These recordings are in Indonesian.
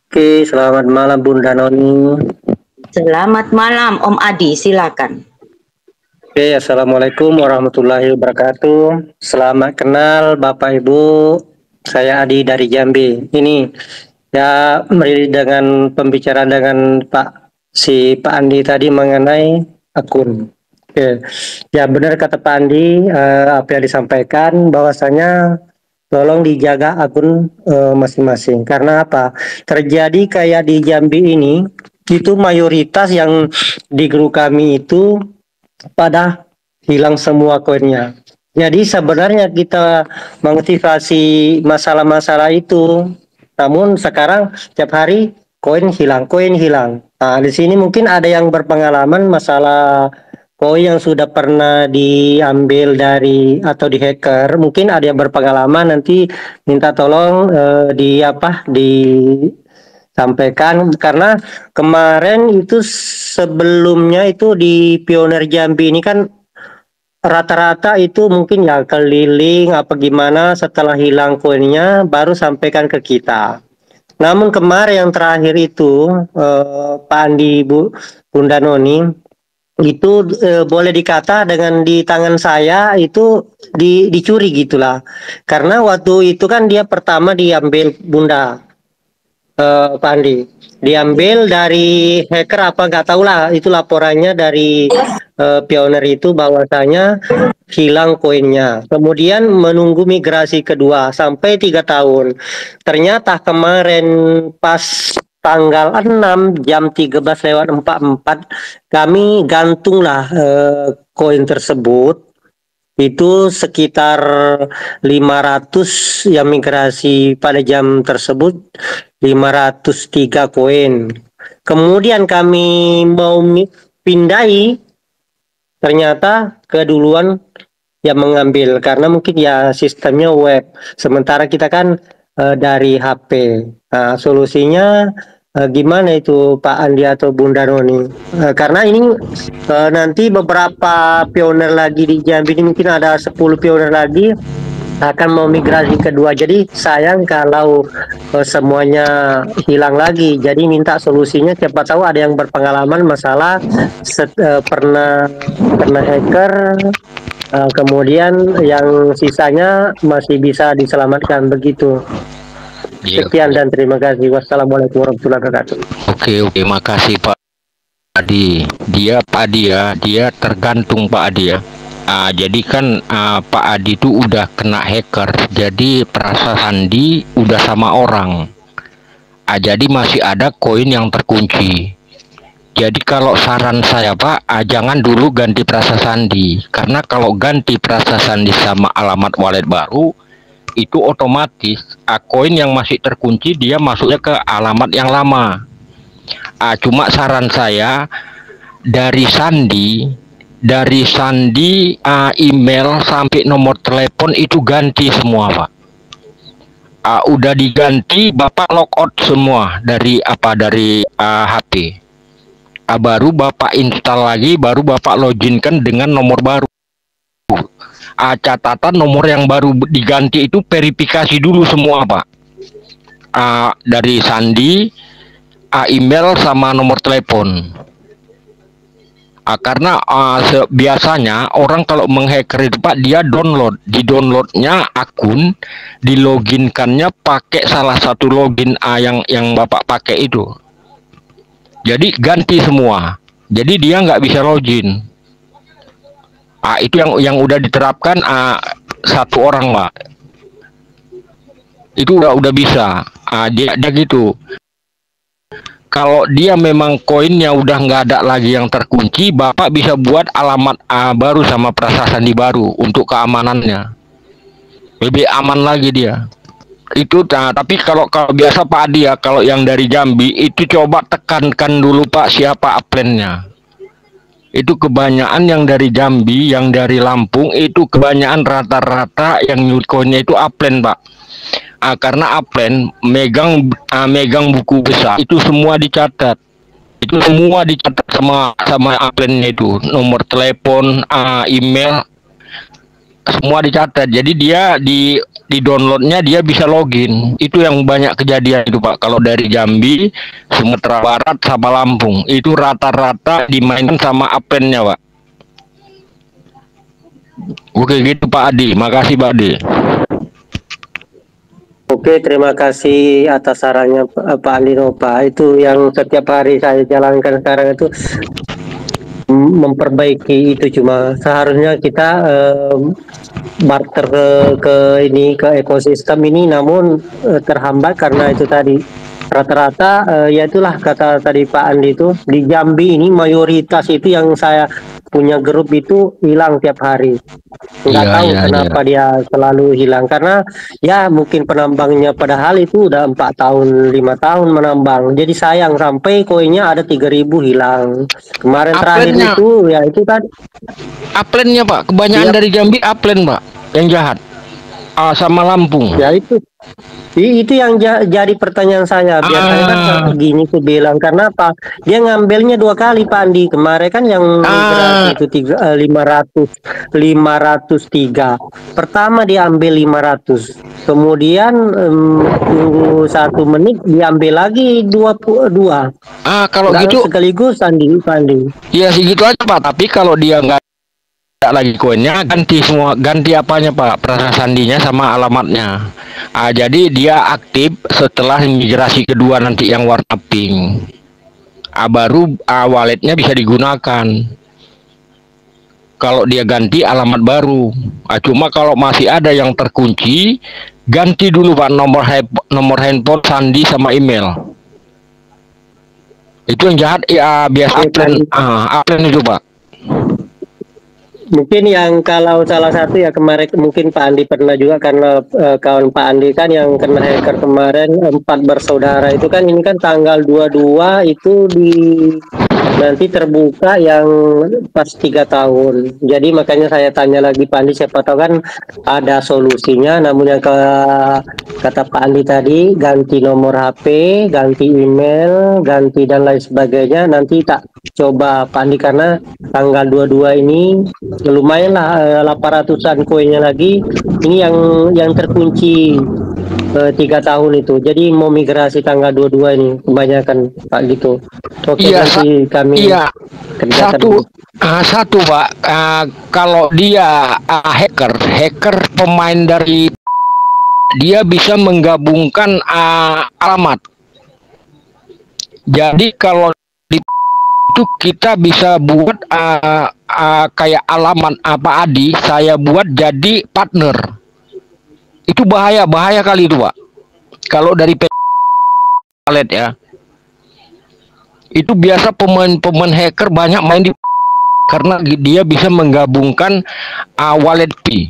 Oke, selamat malam Bunda Noni. Selamat malam Om Adi, silakan. Oke, Assalamualaikum warahmatullahi wabarakatuh. Selamat kenal Bapak Ibu, saya Adi dari Jambi. Ini ya dengan pembicaraan dengan Pak Andi tadi mengenai akun. Oke, ya benar kata Pak Andi, apa yang disampaikan bahwasanya tolong dijaga akun masing-masing. Karena apa? Terjadi kayak di Jambi ini, itu mayoritas yang di grup kami itu pada hilang semua koinnya. Jadi sebenarnya kita mengantisipasi masalah-masalah itu, namun sekarang tiap hari koin hilang. Nah, di sini mungkin ada yang berpengalaman masalah koin yang sudah pernah diambil dari atau di hacker. Mungkin ada yang berpengalaman, nanti minta tolong sampaikan karena kemarin itu sebelumnya itu di Pioner Jambi ini kan rata-rata itu mungkin ya keliling apa gimana setelah hilang koinnya baru sampaikan ke kita. Namun kemarin yang terakhir itu Pak Andi Bunda Noni itu boleh dikata dengan di tangan saya itu dicuri gitulah. Karena waktu itu kan dia pertama diambil Bunda. Pak Andi diambil dari hacker apa nggak tahu lah, itu laporannya dari Pioneer itu bahwasanya hilang koinnya, kemudian menunggu migrasi kedua sampai 3 tahun. Ternyata kemarin pas tanggal 6 jam 13:44 kami gantunglah koin tersebut, itu sekitar 500 yang migrasi pada jam tersebut, 503 koin. Kemudian kami mau pindahi, ternyata keduluan yang mengambil karena mungkin ya sistemnya web. Sementara kita kan dari HP. Nah, solusinya gimana itu Pak Andi atau Bunda Noni? Karena ini nanti beberapa pioner lagi di Jambi ini, mungkin ada 10 pioner lagi akan mau migrasi kedua. Jadi sayang kalau semuanya hilang lagi. Jadi minta solusinya, siapa tahu ada yang berpengalaman masalah pernah hacker, kemudian yang sisanya masih bisa diselamatkan begitu. Sekian dan terima kasih. Wassalamualaikum warahmatullahi wabarakatuh. Oke, makasih Pak Adi. Pak Adi ya, dia tergantung Pak Adi ya. Jadi kan Pak Adi itu udah kena hacker, jadi perasa sandi udah sama orang. Jadi masih ada koin yang terkunci. Jadi kalau saran saya Pak, jangan dulu ganti perasa sandi, karena kalau ganti perasa sandi sama alamat wallet baru, itu otomatis koin yang masih terkunci dia masuknya ke alamat yang lama. Cuma saran saya dari sandi email sampai nomor telepon itu ganti semua Pak. Udah diganti, Bapak logout semua dari HP. Baru Bapak install lagi, baru Bapak loginkan dengan nomor baru. Catatan nomor yang baru diganti itu verifikasi dulu semua Pak. Dari sandi, email sama nomor telepon. Karena biasanya orang kalau menghacker itu Pak, dia di downloadnya akun, diloginkannya pakai salah satu login yang Bapak pakai itu. Jadi ganti semua. Jadi dia nggak bisa login. Itu yang udah diterapkan satu orang Pak. Itu udah bisa. Dia gitu. Kalau dia memang koinnya udah nggak ada lagi yang terkunci, Bapak bisa buat alamat baru sama perasa sandi baru untuk keamanannya. Lebih aman lagi dia. Itu tapi kalau biasa Pak Adi ya, kalau yang dari Jambi itu coba tekankan dulu Pak siapa upline-nya. Itu kebanyakan yang dari Jambi, yang dari Lampung itu kebanyakan rata-rata yang koinnya itu upline Pak. Karena upline megang buku besar itu semua dicatat. Itu semua dicatat sama upline-nya itu, nomor telepon, email, semua dicatat. Jadi dia di downloadnya dia bisa login. Itu yang banyak kejadian itu Pak. Kalau dari Jambi, Sumatera Barat sama Lampung itu rata-rata dimainkan sama aprennya Pak. Oke gitu Pak Adi. Makasih Pak Adi. Oke, terima kasih atas sarannya Pak Andi Nova. Itu yang setiap hari saya jalankan sekarang itu memperbaiki itu, cuma seharusnya kita barter ke ini ke ekosistem ini, namun terhambat karena itu tadi rata-rata ya itulah kata tadi Pak Andi itu di Jambi ini mayoritas itu yang saya punya grup itu hilang tiap hari. Nggak Iya, tahu iya, kenapa iya. dia selalu hilang, karena ya mungkin penambangnya padahal itu udah 4 tahun 5 tahun menambang, jadi sayang sampai koinnya ada 3.000 hilang kemarin terakhir Aplennya, itu ya itu kan aplennya Pak. Kebanyakan ya dari Jambi aplen Pak yang jahat. Sama Lampung. ya itu yang jadi pertanyaan saya. Biasanya kan Ah, gini tuh bilang, karena apa? Dia ngambilnya 2 kali Pak Andi. Kemarin kan yang ah, berarti itu 503. Pertama diambil 500. Kemudian tunggu 1 menit diambil lagi 22. kalau Nggak gitu, sekaligus Pak Andi. ya segitu aja Pak. Tapi kalau dia nggak ada lagi koinnya, ganti semua, ganti apanya Pak? Perasa sandinya sama alamatnya. Jadi dia aktif setelah migrasi kedua nanti yang warna pink. Baru walletnya bisa digunakan. Kalau dia ganti alamat baru. Cuma kalau masih ada yang terkunci, ganti dulu Pak nomor handphone, sandi sama email. Itu yang jahat ya biasa Oke, Pak aplen, Andi. aplen itu Pak. Mungkin yang kalau salah satu ya kemarin mungkin Pak Andi pernah juga, karena kawan Pak Andi kan yang kena hacker kemarin 4 bersaudara itu kan, ini kan tanggal 22 itu nanti terbuka yang pas 3 tahun. Jadi makanya saya tanya lagi Pak Andi, siapa tahu kan ada solusinya. Namun yang kata Pak Andi tadi, ganti nomor HP, ganti email, ganti dan lain sebagainya. Nanti tak coba Pak Andi, karena tanggal 22 ini lumayan lah 800-an koinnya lagi. Ini yang terkunci 3 tahun itu. Jadi mau migrasi tanggal 22 ini kebanyakan Pak gitu. Oke, Iya, nanti kami iya. kerjakan Satu, dulu. satu Pak. Kalau dia hacker pemain dari dia bisa menggabungkan alamat. Jadi kalau di itu kita bisa buat kayak alamat apa Adi, saya buat jadi partner. Itu bahaya kali itu Pak. Kalau dari wallet ya, itu biasa pemain hacker banyak main di karena dia bisa menggabungkan wallet P.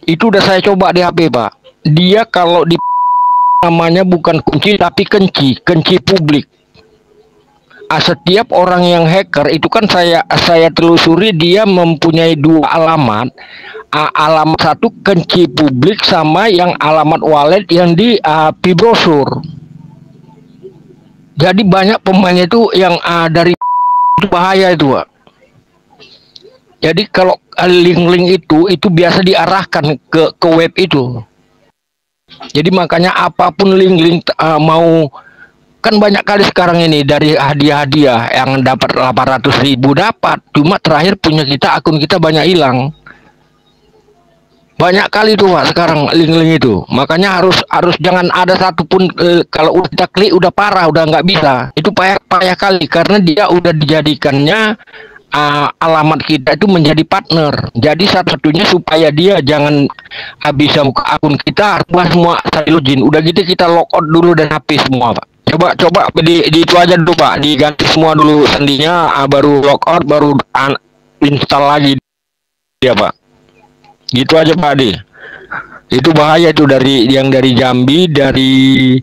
Itu udah saya coba di HP Pak. Dia kalau di namanya bukan kunci tapi kenci publik. Setiap orang yang hacker itu kan saya telusuri, dia mempunyai 2 alamat. Alamat satu kunci publik sama yang alamat wallet yang di brosur. Jadi banyak pemainnya itu yang dari itu bahaya itu Pak. Jadi kalau link-link itu biasa diarahkan ke web itu. Jadi makanya apapun link-link mau, kan banyak kali sekarang ini dari hadiah-hadiah yang dapat 800.000 dapat, cuma terakhir punya kita, akun kita banyak hilang. Banyak kali tuh Pak sekarang link-link itu. Makanya harus jangan ada satupun, kalau udah kita klik udah parah, udah nggak bisa. Itu payah kali karena dia udah dijadikannya alamat kita itu menjadi partner. Jadi satu-satunya supaya dia jangan bisa buka akun kita, harus semua saya login. Udah gitu kita logout dulu dan HP semua Pak. Coba di itu aja dulu Pak, diganti semua dulu sandinya, baru logout, baru install lagi dia Pak. Gitu aja Pak Adi. Itu bahaya itu dari Jambi, dari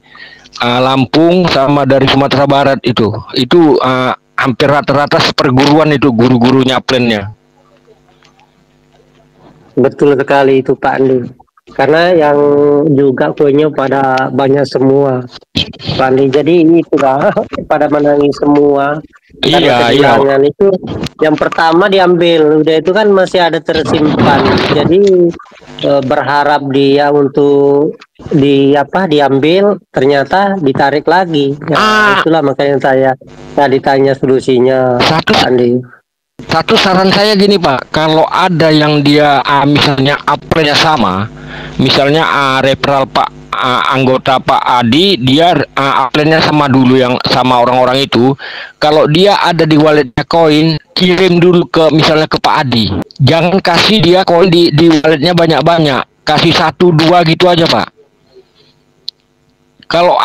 Lampung sama dari Sumatera Barat itu. Itu hampir rata-rata seperguruan itu guru-gurunya plannya. Betul sekali itu Pak Andi. Karena yang juga koinnya pada banyak semua Pak Andi. Jadi ini sudah pada menangis semua. Karena Iya, iya. kehilangan itu yang pertama diambil, udah itu kan masih ada tersimpan. Jadi berharap dia untuk diambil, ternyata ditarik lagi. Ya Ah, itulah makanya saya tadi tanya solusinya satu Pak Andi. satu saran saya gini Pak, kalau ada yang dia misalnya apelnya sama, misalnya referral Pak anggota Pak Adi, dia apelnya sama dulu yang sama orang-orang itu. Kalau dia ada di walletnya koin, kirim dulu ke misalnya ke Pak Adi. Jangan kasih dia koin di walletnya banyak-banyak, kasih satu dua gitu aja Pak. Kalau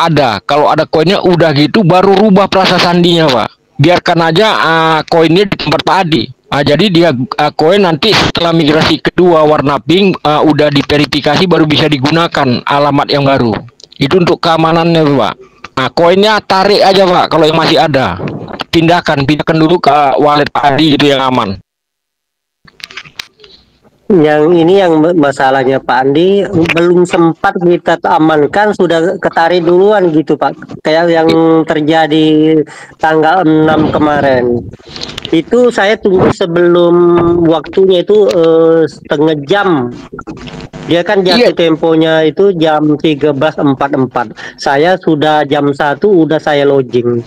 ada koinnya udah gitu baru rubah perasa sandinya Pak. Biarkan aja koinnya di tempat Pak Adi. Jadi dia koin nanti setelah migrasi kedua warna pink udah diverifikasi baru bisa digunakan alamat yang baru. Itu untuk keamanannya Pak. Koinnya tarik aja Pak kalau yang masih ada. Pindahkan dulu ke wallet Pak Adi itu yang aman. Yang ini yang masalahnya Pak Andi belum sempat kita amankan sudah ketarik duluan gitu Pak. Kayak yang terjadi tanggal 6 kemarin. Itu saya tunggu sebelum waktunya itu setengah jam. Dia kan Iya, jatuh temponya itu jam 13.44. Saya sudah jam 1 udah saya login.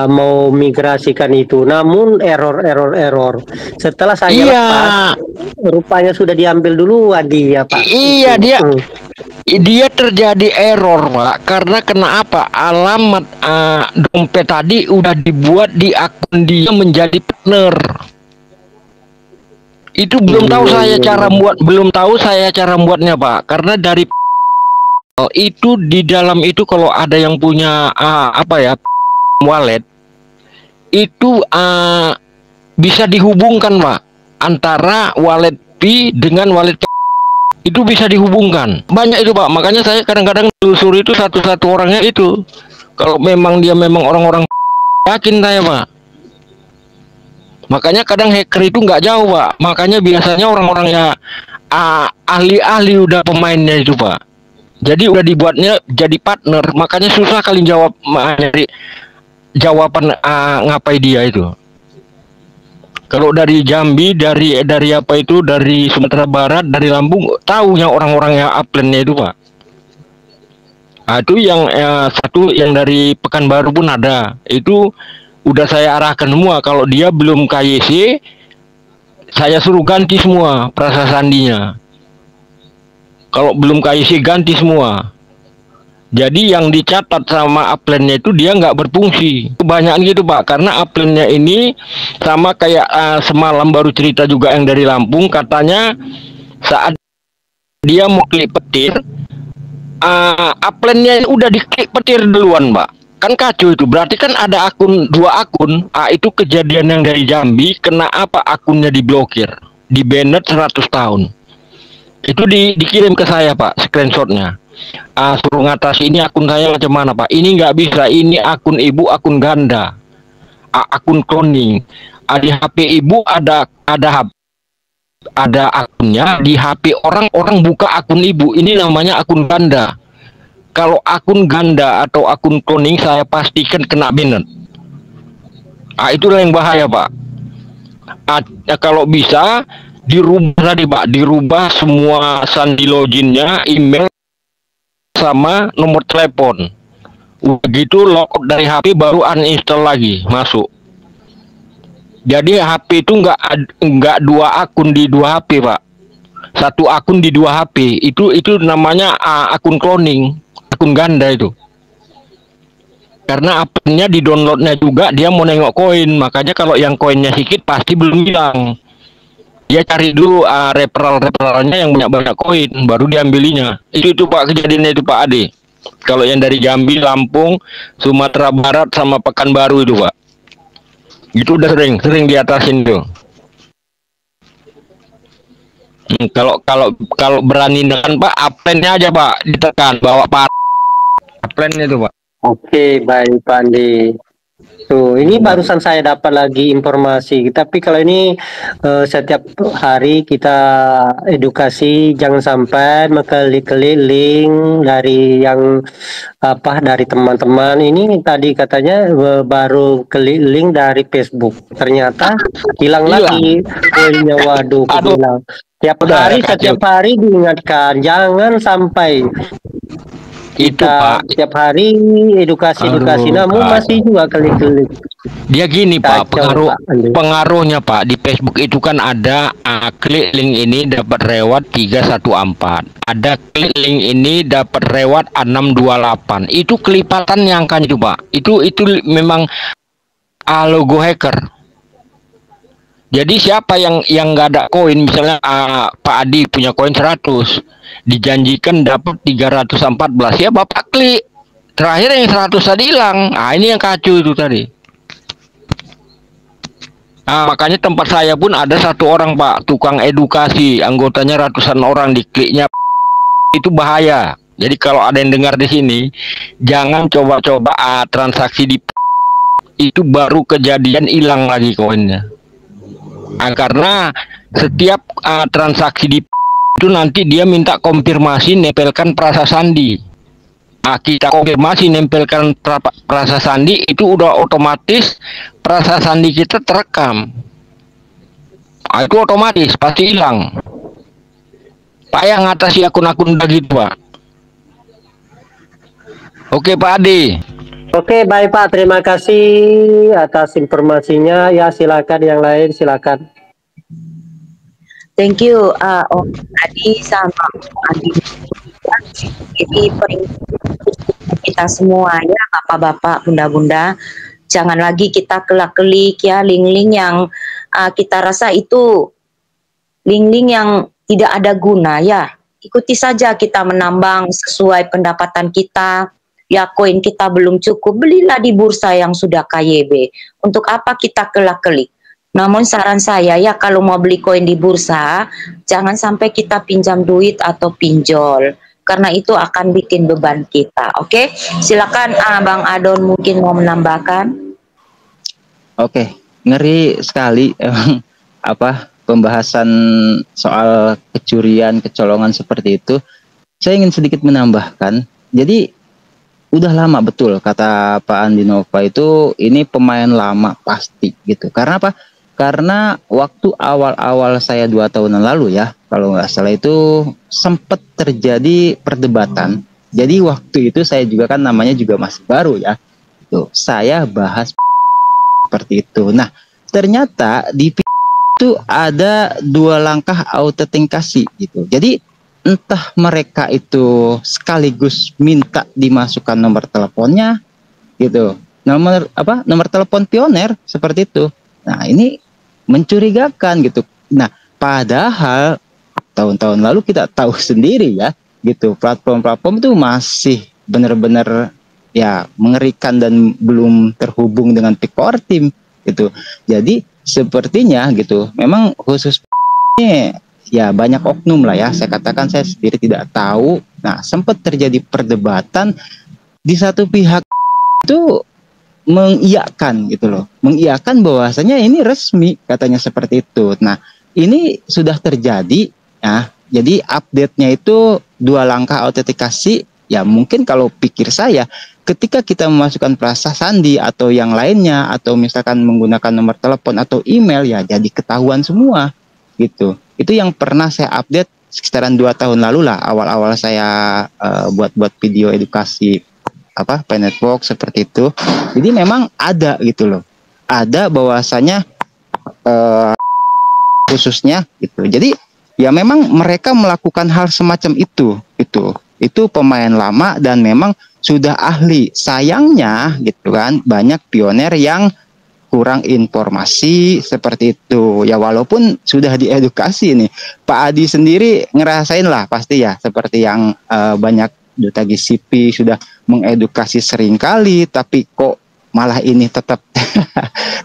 Mau migrasikan itu. Namun error. Setelah saya iya, lepas, rupanya sudah diambil duluan dia Pak. iya Itu. dia terjadi error Pak karena kenapa alamat dompet tadi udah dibuat di akun dia menjadi partner. Itu belum tahu saya cara buatnya Pak karena dari itu di dalam itu kalau ada yang punya wallet itu bisa dihubungkan Pak antara wallet P dengan wallet itu bisa dihubungkan banyak itu Pak, makanya saya kadang-kadang telusuri itu satu-satu orangnya itu kalau memang dia memang orang-orang yakin saya Pak, makanya kadang hacker itu nggak jauh Pak, makanya biasanya orang-orang ya ahli-ahli udah pemainnya itu Pak, jadi udah dibuatnya jadi partner, makanya susah kali jawab nyari jawaban ngapain dia itu. Kalau dari Jambi, dari apa itu, dari Sumatera Barat, dari Lampung, tahunya orang-orang yang uplandnya itu Pak. Itu yang satu yang dari Pekanbaru pun ada. Itu udah saya arahkan semua. Kalau dia belum KYC, saya suruh ganti semua perasa sandinya. Kalau belum KYC ganti semua. Jadi yang dicatat sama uplandnya itu dia nggak berfungsi. Kebanyakan gitu Pak, karena uplandnya ini sama kayak semalam baru cerita juga yang dari Lampung, katanya saat dia mau klik petir, uplandnya udah diklik petir duluan Pak. Kan kacau itu, berarti kan ada dua akun. Itu kejadian yang dari Jambi, kena apa akunnya diblokir, di banned 100 tahun. Itu dikirim ke saya Pak, screenshotnya. Suruh ngatasi ini akun saya macam mana Pak, ini nggak bisa, ini akun ibu akun ganda, akun cloning. Di HP ibu ada akunnya, di HP orang buka akun ibu, ini namanya akun ganda. Kalau akun ganda atau akun cloning saya pastikan kena banned. Itulah yang bahaya Pak. Kalau bisa dirubah tadi Pak, dirubah semua sandi loginnya, email sama nomor telepon. Begitu logout dari HP baru uninstall lagi, masuk. Jadi HP itu nggak dua akun di dua HP Pak, satu akun di dua HP. Itu namanya akun cloning, akun ganda itu. Karena akunnya di downloadnya juga dia mau nengok koin, makanya kalau yang koinnya sedikit pasti belum hilang. Dia cari dulu referralnya yang banyak koin, baru diambilinya. Itu Pak kejadiannya itu Pak Ade. Kalau yang dari Jambi, Lampung, Sumatera Barat sama Pekanbaru itu Pak. Itu udah sering diatasin tuh. Kalau berani dengan Pak, uplandnya aja Pak, ditekan bawa Pak uplandnya itu Pak. Oke, baik Pak Andi. Tuh, ini Nah, barusan saya dapat lagi informasi. Tapi kalau ini setiap hari kita edukasi, jangan sampai mengklik-klik link dari yang dari teman-teman. Ini tadi katanya baru klik link dari Facebook. Ternyata hilang Hilang. lagi poinnya. Waduh, Aduh, hilang. udah kacau. Setiap hari diingatkan, jangan sampai Itu kita Pak. setiap hari edukasi, Aduh, namun masih juga klik-klik. dia gini Pak, Kacau, Pak Andi. pengaruhnya Pak di Facebook itu kan ada klik link ini dapat reward 314. Ada klik link ini dapat reward 628. Itu kelipatan yang kan itu Pak. Itu memang logo hacker. Jadi siapa yang nggak ada koin, misalnya Pak Adi punya koin 100, dijanjikan dapat 314, ya Bapak klik. Terakhir yang 100 tadi hilang. Nah, ini yang kacau itu tadi. Nah, makanya tempat saya pun ada satu orang Pak, tukang edukasi, anggotanya ratusan orang, dikliknya itu bahaya. Jadi kalau ada yang dengar di sini, jangan coba-coba transaksi di itu baru kejadian hilang lagi koinnya. Karena setiap transaksi di itu nanti dia minta konfirmasi nempelkan prasa sandi. Kita konfirmasi nempelkan prasa sandi, itu udah otomatis prasa sandi kita terekam. Itu otomatis pasti hilang. Pak yang ngatasi akun-akun begitu Pak. Oke Pak Adi. Oke, baik Pak. Terima kasih atas informasinya. Ya, silakan yang lain, silakan. Thank you Om Adi sama Adi. Jadi kita semua ya, bapak-bapak, bunda-bunda, jangan lagi kita kelak-kelik ya link-link yang kita rasa itu link-link yang tidak ada guna ya. Ikuti saja kita menambang sesuai pendapatan kita. Ya, koin kita belum cukup, belilah di bursa yang sudah KYB. Untuk apa kita kelak-kelik? Namun saran saya ya, kalau mau beli koin di bursa, jangan sampai kita pinjam duit atau pinjol, karena itu akan bikin beban kita. Oke, silakan Bang Adon mungkin mau menambahkan. Oke, ngeri sekali emang pembahasan soal kecurian, kecolongan seperti itu. Saya ingin sedikit menambahkan. Jadi udah lama betul kata Pak Andi Nova itu, ini pemain lama pasti gitu. Karena apa? Karena waktu awal-awal saya 2 tahunan lalu ya, kalau nggak salah itu sempat terjadi perdebatan. Jadi waktu itu saya juga kan namanya juga masih baru ya. Tuh, saya bahas seperti itu. Nah, ternyata di itu ada 2 langkah autentikasi gitu. Jadi entah mereka itu sekaligus minta dimasukkan nomor teleponnya gitu, nomor telepon pioner seperti itu. Nah, ini mencurigakan gitu. Nah, padahal tahun-tahun lalu kita tahu sendiri ya gitu, platform-platform itu masih benar-benar ya mengerikan dan belum terhubung dengan peak power team gitu. Jadi sepertinya gitu memang khusus ini ya banyak oknum lah ya, saya katakan saya sendiri tidak tahu. Nah, sempat terjadi perdebatan di satu pihak itu mengiyakan gitu loh, mengiyakan bahwasanya ini resmi katanya seperti itu. Nah, ini sudah terjadi ya. Jadi update-nya itu 2 langkah autentikasi ya. Mungkin kalau pikir saya, ketika kita memasukkan prasa sandi atau yang lainnya, atau misalkan menggunakan nomor telepon atau email ya, jadi ketahuan semua gitu. Itu yang pernah saya update sekitaran 2 tahun lalu lah, awal-awal saya buat video edukasi Network seperti itu. Jadi memang ada gitu loh, ada bahwasanya khususnya gitu. Jadi ya memang mereka melakukan hal semacam itu pemain lama dan memang sudah ahli. Sayangnya gitu kan, banyak pioner yang kurang informasi seperti itu ya, walaupun sudah diedukasi nih. Pak Adi sendiri ngerasain lah pasti ya, seperti yang banyak duta GCP sudah mengedukasi sering kali, tapi kok malah ini tetap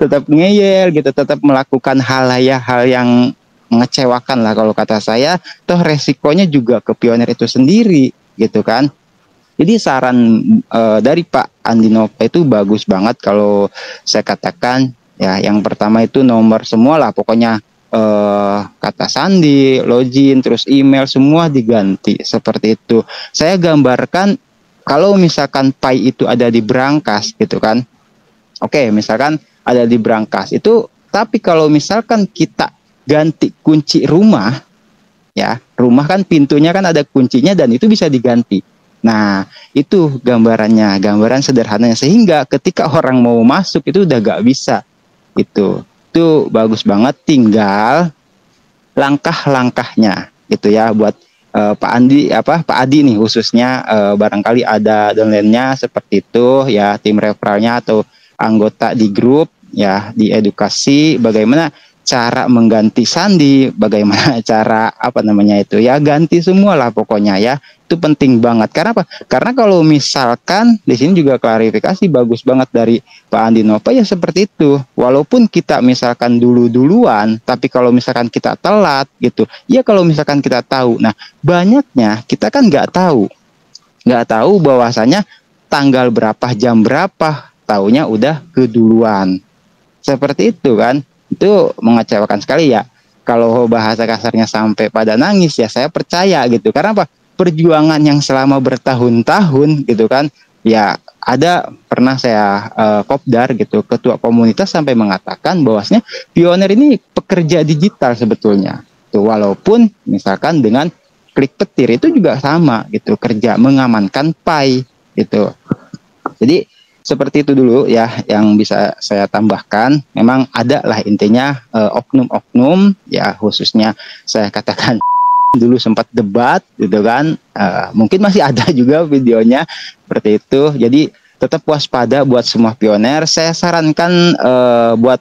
tetap ngeyel gitu, tetap melakukan hal yang mengecewakan lah kalau kata saya. Toh resikonya juga ke pioner itu sendiri gitu kan. Jadi saran dari Pak Andinova itu bagus banget kalau saya katakan ya. Yang pertama itu nomor semua lah pokoknya, kata sandi, login, terus email semua diganti seperti itu. Saya gambarkan kalau misalkan Pi itu ada di brankas gitu kan. Oke, misalkan ada di brankas itu, tapi kalau misalkan kita ganti kunci rumah, ya, rumah kan pintunya kan ada kuncinya dan itu bisa diganti. Nah, itu gambarannya, gambaran sederhananya sehingga ketika orang mau masuk itu udah gak bisa gitu. Itu bagus banget, tinggal langkah-langkahnya gitu ya buat Pak Adi nih khususnya, barangkali ada downline-nya seperti itu ya, tim referralnya atau anggota di grup ya, di edukasi bagaimana cara mengganti sandi, bagaimana cara itu ya, ganti semua lah pokoknya ya. Itu penting banget. Karena apa? Karena kalau misalkan di sini juga klarifikasi bagus banget dari Pak Andinova ya seperti itu. Walaupun kita misalkan duluan, tapi kalau misalkan kita telat gitu, ya kalau misalkan kita tahu, nah banyaknya kita kan nggak tahu bahwasanya tanggal berapa, jam berapa, taunya udah keduluan. Seperti itu kan. Itu mengecewakan sekali ya. Kalau bahasa kasarnya sampai pada nangis ya saya percaya gitu. Karena apa? Perjuangan yang selama bertahun-tahun gitu kan. Ya ada pernah saya kopdar gitu, ketua komunitas sampai mengatakan bahwasanya pionir ini pekerja digital sebetulnya. Tuh, walaupun misalkan dengan klik petir itu juga sama gitu, kerja mengamankan Pi gitu. Jadi seperti itu dulu ya yang bisa saya tambahkan. Memang ada lah intinya oknum-oknum ya, khususnya saya katakan dulu sempat debat gitu kan, mungkin masih ada juga videonya seperti itu. Jadi tetap waspada buat semua pioner. Saya sarankan buat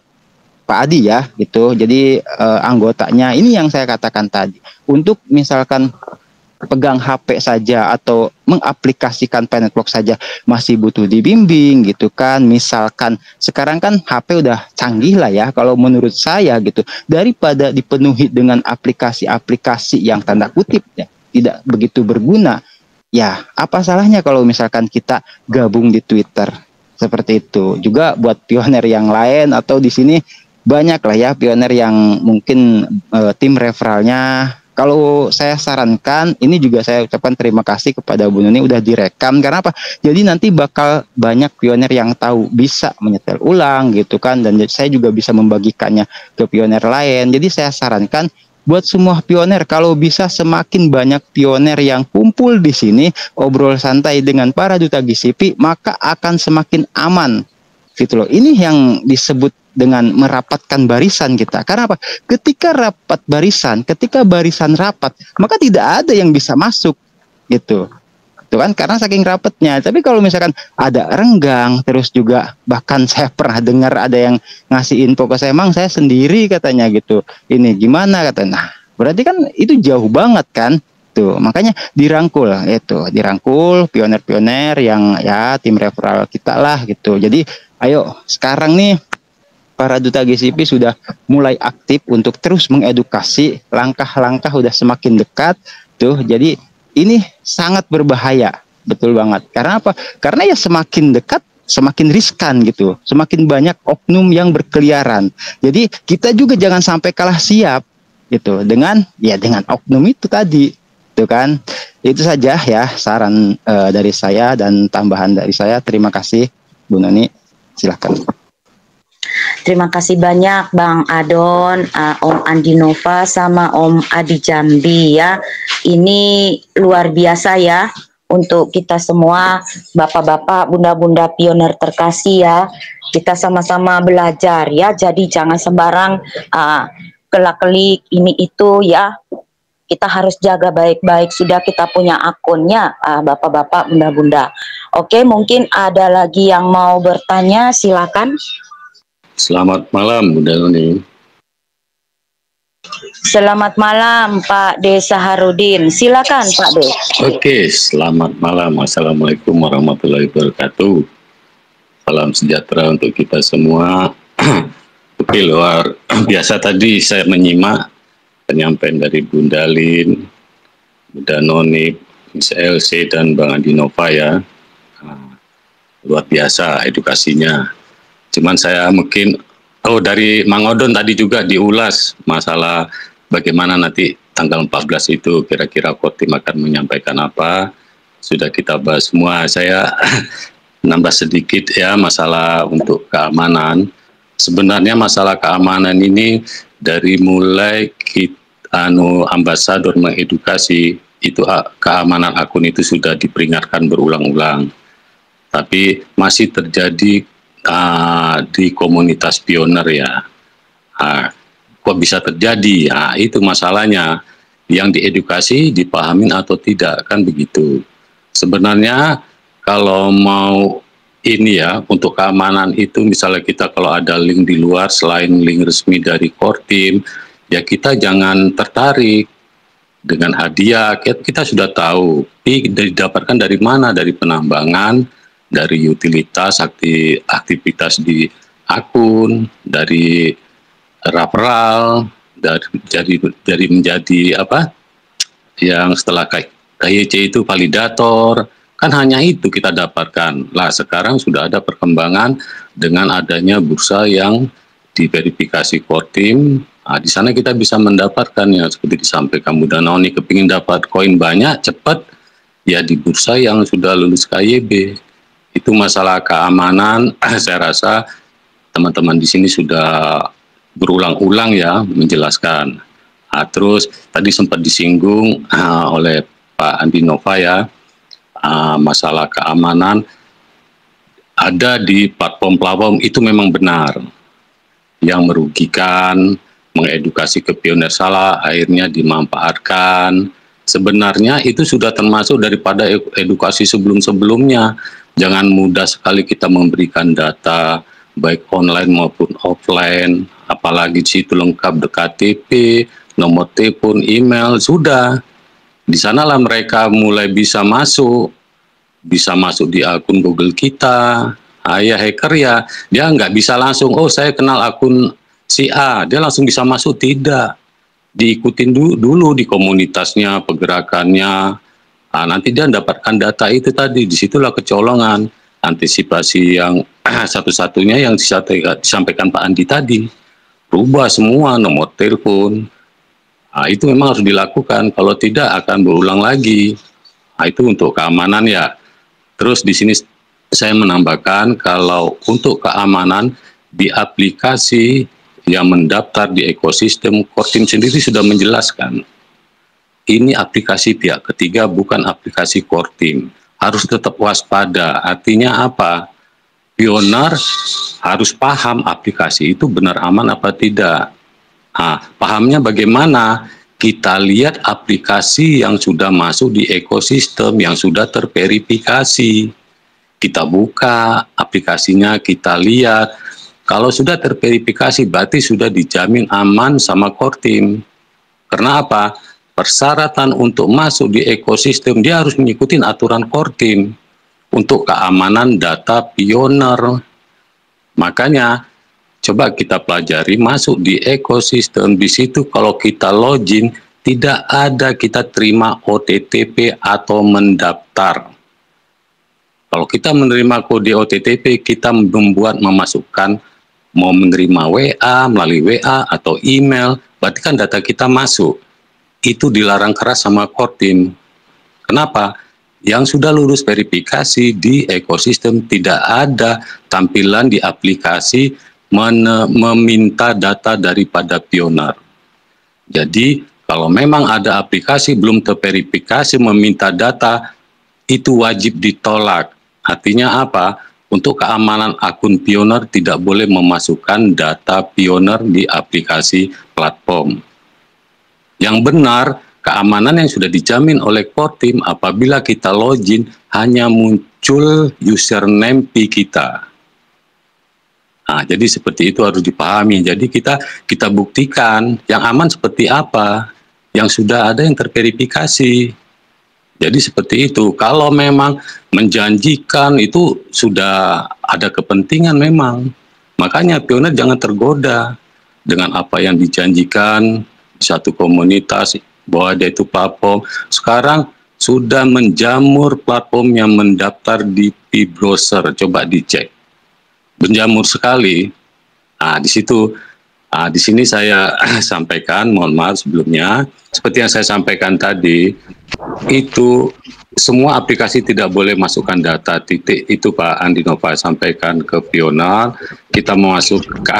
Pak Adi ya gitu. Jadi anggotanya ini yang saya katakan tadi, untuk misalkan pegang HP saja atau mengaplikasikan Penetlock saja masih butuh dibimbing gitu kan. Misalkan sekarang kan HP udah canggih lah ya kalau menurut saya gitu, daripada dipenuhi dengan aplikasi-aplikasi yang tanda kutip ya tidak begitu berguna, ya apa salahnya kalau misalkan kita gabung di Twitter seperti itu. Juga buat pioner yang lain atau di sini banyak lah ya pioner yang mungkin tim referralnya. Kalau saya sarankan, ini juga saya ucapkan terima kasih kepada Bu Nuni udah direkam. Karena apa? Jadi nanti bakal banyak pioner yang tahu, bisa menyetel ulang gitu kan. Dan saya juga bisa membagikannya ke pioner lain. Jadi saya sarankan buat semua pioner, kalau bisa semakin banyak pioner yang kumpul di sini, obrol santai dengan para duta GCP, maka akan semakin aman. Gitu loh. Ini yang disebut dengan merapatkan barisan kita. Karena apa? Ketika barisan rapat, maka tidak ada yang bisa masuk gitu. Itu kan karena saking rapatnya. Tapi kalau misalkan ada renggang, terus juga bahkan saya pernah dengar ada yang ngasih info ke saya, "Mang, saya sendiri," katanya gitu. "Ini gimana?" katanya. Nah, berarti kan itu jauh banget kan? Tuh, makanya dirangkul pioner-pioner yang ya tim referral kita lah gitu. Jadi ayo sekarang nih para duta GCP sudah mulai aktif untuk terus mengedukasi, langkah-langkah udah semakin dekat tuh. Jadi ini sangat berbahaya, betul banget. Karena apa? Karena ya semakin dekat semakin riskan gitu, semakin banyak oknum yang berkeliaran. Jadi kita juga jangan sampai kalah siap gitu dengan oknum itu tadi, tuh kan. Itu saja ya saran dari saya dan tambahan dari saya. Terima kasih Bu Noni, silahkan. Terima kasih banyak Bang Adon, Om Andinova sama Om Adi Jambi ya. Ini luar biasa ya untuk kita semua, bapak-bapak, bunda-bunda pioner terkasih ya. Kita sama-sama belajar ya. Jadi jangan sembarang kelak-kelik ini itu ya. Kita harus jaga baik-baik. Sudah kita punya akunnya, bapak-bapak, bunda-bunda. Oke, mungkin ada lagi yang mau bertanya, silakan. Selamat malam, Bunda Nuni. Selamat malam, Pak D. Saharudin. Silakan, Pak D. Oke, selamat malam. Assalamualaikum warahmatullahi wabarakatuh. Salam sejahtera untuk kita semua. Oke, luar biasa tadi saya menyimak penyampaian dari Bunda Lin, Bunda Noni, Miss LC dan Bang Andi Nova ya. Luar biasa edukasinya. Cuman saya mungkin, dari Mang Odon tadi juga diulas masalah bagaimana nanti tanggal 14 itu kira-kira Kotim akan menyampaikan apa. Sudah kita bahas semua. Saya nambah sedikit ya masalah untuk keamanan. Sebenarnya masalah keamanan ini dari mulai kita ambasador mengedukasi itu keamanan akun itu sudah diperingatkan berulang-ulang. Tapi masih terjadi di komunitas pioner ya. Kok bisa terjadi? Itu masalahnya. Yang diedukasi, dipahamin atau tidak, kan begitu. Sebenarnya kalau mau ini ya, untuk keamanan itu misalnya kita kalau ada link di luar selain link resmi dari Kortim, ya kita jangan tertarik dengan hadiah. Kita sudah tahu, didapatkan dari mana? Dari penambangan, dari utilitas, aktivitas di akun, dari referral, dari menjadi apa? Yang setelah KYC itu validator, kan hanya itu kita dapatkan. Lah sekarang sudah ada perkembangan dengan adanya bursa yang diverifikasi Kortim. Di sana kita bisa mendapatkan yang seperti disampaikan Bu Danoni, kepingin dapat koin banyak, cepat, ya di bursa yang sudah lulus KYB. Itu masalah keamanan, saya rasa teman-teman di sini sudah berulang-ulang ya menjelaskan. Terus tadi sempat disinggung oleh Pak Andi Nova ya, masalah keamanan ada di platform-platform itu memang benar. Yang merugikan, mengedukasi ke pioner salah, akhirnya dimanfaatkan. Sebenarnya itu sudah termasuk daripada edukasi sebelum-sebelumnya. Jangan mudah sekali kita memberikan data, baik online maupun offline, apalagi situ lengkap KTP, nomor telepon, email, sudah. Di sanalah mereka mulai bisa masuk di akun Google kita. Ya hacker ya, dia nggak bisa langsung, saya kenal akun si A, dia langsung bisa masuk, tidak. Diikutin dulu di komunitasnya, pergerakannya. Nanti dia mendapatkan data itu tadi, disitulah kecolongan. Antisipasi yang satu-satunya yang disampaikan Pak Andi tadi, rubah semua nomor telepon. Itu memang harus dilakukan, kalau tidak akan berulang lagi. Itu untuk keamanan ya. Terus di sini saya menambahkan kalau untuk keamanan di aplikasi yang mendaftar di ekosistem, Kortim sendiri sudah menjelaskan. Ini aplikasi pihak ketiga, bukan aplikasi Kortim. Harus tetap waspada. Artinya apa? Pioner harus paham aplikasi itu benar aman apa tidak. Pahamnya bagaimana? Kita lihat aplikasi yang sudah masuk di ekosistem, yang sudah terverifikasi. Kita buka aplikasinya, kita lihat. Kalau sudah terverifikasi, berarti sudah dijamin aman sama Kortim. Karena apa? Persyaratan untuk masuk di ekosistem, dia harus mengikuti aturan Kortim untuk keamanan data pioner. Makanya, coba kita pelajari masuk di ekosistem. Di situ kalau kita login, tidak ada kita terima OTTP atau mendaftar. Kalau kita menerima kode OTTP, kita memasukkan, mau menerima WA, melalui WA atau email, berarti kan data kita masuk. Itu dilarang keras sama Kortim. Kenapa? Yang sudah lulus verifikasi di ekosistem tidak ada tampilan di aplikasi meminta data daripada pioner. Jadi kalau memang ada aplikasi belum terverifikasi meminta data, itu wajib ditolak. Artinya apa? Untuk keamanan akun pioner tidak boleh memasukkan data pioner di aplikasi platform. Yang benar, keamanan yang sudah dijamin oleh Kortim apabila kita login hanya muncul username P kita. Jadi seperti itu harus dipahami. Jadi kita buktikan yang aman seperti apa, yang sudah ada yang terverifikasi. Jadi seperti itu. Kalau memang menjanjikan itu sudah ada kepentingan memang. Makanya pioner jangan tergoda dengan apa yang dijanjikan satu komunitas bahwa dia itu platform. Sekarang sudah menjamur platform yang mendaftar di e-browser. Coba dicek, menjamur sekali. Nah, di sini saya sampaikan, mohon maaf sebelumnya, seperti yang saya sampaikan tadi, itu semua aplikasi tidak boleh masukkan data, titik itu Pak Andi Nova sampaikan ke Pioner. Kita mau masuk ke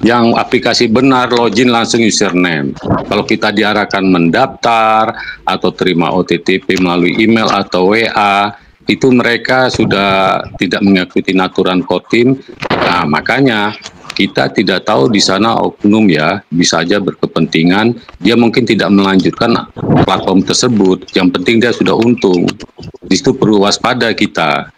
yang aplikasi benar, login langsung username. Kalau kita diarahkan mendaftar atau terima OTP melalui email atau WA, itu mereka sudah tidak mengikuti aturan Kodim. Nah, makanya kita tidak tahu di sana oknum ya, bisa aja berkepentingan, dia mungkin tidak melanjutkan platform tersebut, yang penting dia sudah untung. Di situ perlu waspada kita.